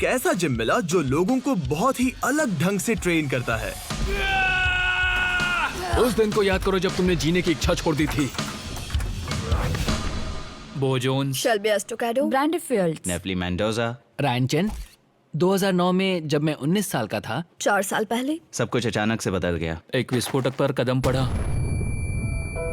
एक ऐसा जिम मिला जो लोगों को बहुत ही अलग ढंग से ट्रेन करता है। उस दिन को याद करो जब तुमने जीने की इच्छा छोड़ दी थी। Bo Jones, Shelby Estocado, Brand Fields, नेपली मेंडोजा। Ryan Chen. 2009 में जब मैं 19 साल का था, 4 साल पहले। सब कुछ अचानक से बदल गया। एक विस्फोटक पर कदम पड़ा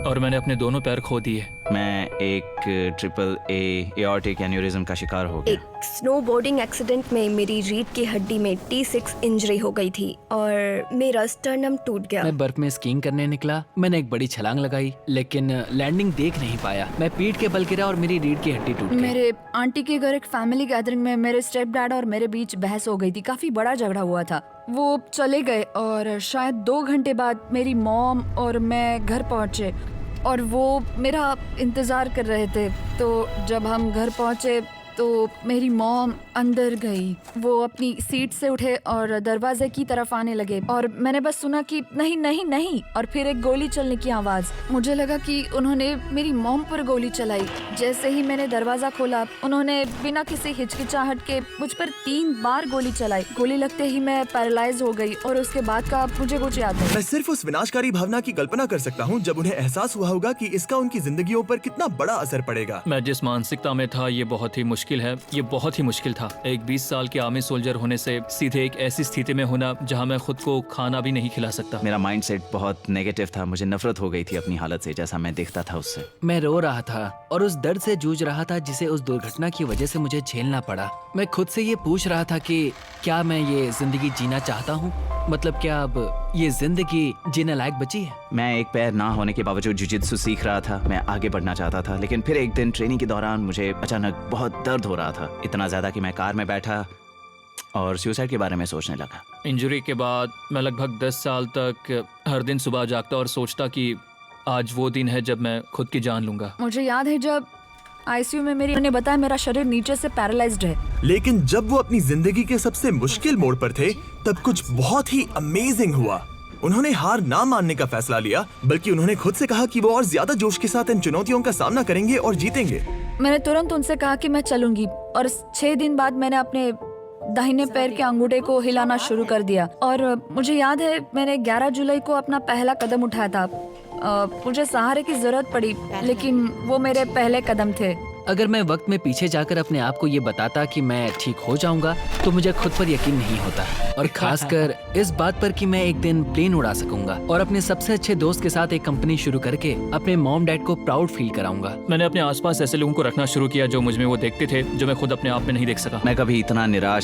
और मैंने अपने दोनों पैर खो दिए। मैं एक ट्रिपल एऑर्टिक एन्यूरिज्म का शिकार हो गया। एक स्नोबोर्डिंग एक्सीडेंट में मेरी रीढ़ की हड्डी में T6 इंजरी हो गई थी और मेरा स्टर्नम टूट गया। मैं बर्फ में स्कीइंग करने निकला। मैंने एक बड़ी छलांग लगाई लेकिन लैंडिंग देख नहीं पाया। मैं पीठ के बल गिरा और मेरी रीढ़ की हड्डी टूट गई। मेरे आंटी के घर एक फैमिली गैदरिंग में मेरे स्टेप डैड और मेरे बीच बहस हो गई थी। काफी बड़ा झगड़ा हुआ था। वो चले गए और शायद 2 घंटे बाद मेरी मॉम और मैं घर पहुंचे और वो मेरा इंतजार कर रहे थे। तो जब हम घर पहुंचे तो मेरी मॉम अंदर गई। वो अपनी सीट से उठे और दरवाजे की तरफ आने लगे और मैंने बस सुना कि नहीं नहीं नहीं, और फिर एक गोली चलने की आवाज। मुझे लगा कि उन्होंने मेरी मॉम पर गोली चलाई। जैसे ही मैंने दरवाजा खोला उन्होंने बिना किसी हिचकिचाहट के मुझ पर 3 बार गोली चलाई। गोली लगते ही मैं पैरालाइज हो गई और उसके बाद का मुझे कुछ याद नहीं। मैं सिर्फ उस विनाशकारी भावना की कल्पना कर सकता हूँ जब उन्हें एहसास हुआ होगा कि इसका उनकी जिंदगियों पर कितना बड़ा असर पड़ेगा। मैं जिस मानसिकता में था ये बहुत ही मुश्किल है। ये बहुत ही मुश्किल था। एक 20 साल के आर्मी सोल्जर होने से सीधे एक ऐसी स्थिति में होना जहां मैं खुद को खाना भी नहीं खिला सकता। मेरा माइंडसेट बहुत नेगेटिव था। मुझे नफरत हो गई थी अपनी हालत से, जैसा मैं दिखता था उससे। मैं रो रहा था और उस दर्द से जूझ रहा था जिसे उस दुर्घटना की वजह से मुझे झेलना पड़ा। मैं खुद से ये पूछ रहा था कि क्या मैं ये जिंदगी जीना चाहता हूँ? मतलब क्या अब ये जिंदगी जीने लायक बची है? मैं एक पैर ना होने के बावजूद जुजित्सु सीख रहा था। मैं आगे बढ़ना चाहता था, लेकिन फिर एक दिन ट्रेनिंग के दौरान मुझे अचानक बहुत दर्द हो रहा था। इतना ज्यादा कि मैं कार में बैठा और सुसाइड के बारे में सोचने लगा। इंजरी के बाद मैं लगभग 10 साल तक हर दिन सुबह जागता और सोचता कि आज वो दिन है जब मैं खुद की जान लूंगा। मुझे याद है जब आईसीयू में मेरी ने बताया मेरा शरीर नीचे से पैरालाइज्ड है। लेकिन जब वो अपनी जिंदगी के सबसे मुश्किल मोड़ पर थे तब कुछ बहुत ही अमेजिंग हुआ। उन्होंने हार ना मानने का फैसला लिया, बल्कि उन्होंने खुद से कहा कि वो और ज्यादा जोश के साथ इन चुनौतियों का सामना करेंगे और जीतेंगे। मैंने तुरंत उनसे कहा कि मैं चलूंगी और 6 दिन बाद मैंने अपने दाहिने पैर के अंगूठे को हिलाना शुरू कर दिया। और मुझे याद है मैंने 11 जुलाई को अपना पहला कदम उठाया था। मुझे सहारे की जरूरत पड़ी, लेकिन वो मेरे पहले कदम थे। अगर मैं वक्त में पीछे जाकर अपने आप को ये बताता कि मैं ठीक हो जाऊंगा तो मुझे खुद पर यकीन नहीं होता, और खासकर इस बात पर कि मैं एक दिन प्लेन उड़ा सकूंगा और अपने सबसे अच्छे दोस्त के साथ एक कंपनी शुरू करके अपने मॉम डैड को प्राउड फील कराऊंगा। मैंने अपने आसपास ऐसे लोगों को रखना शुरू किया जो मुझ में वो देखते थे जो मैं खुद अपने आप में नहीं देख सका। मैं कभी इतना निराश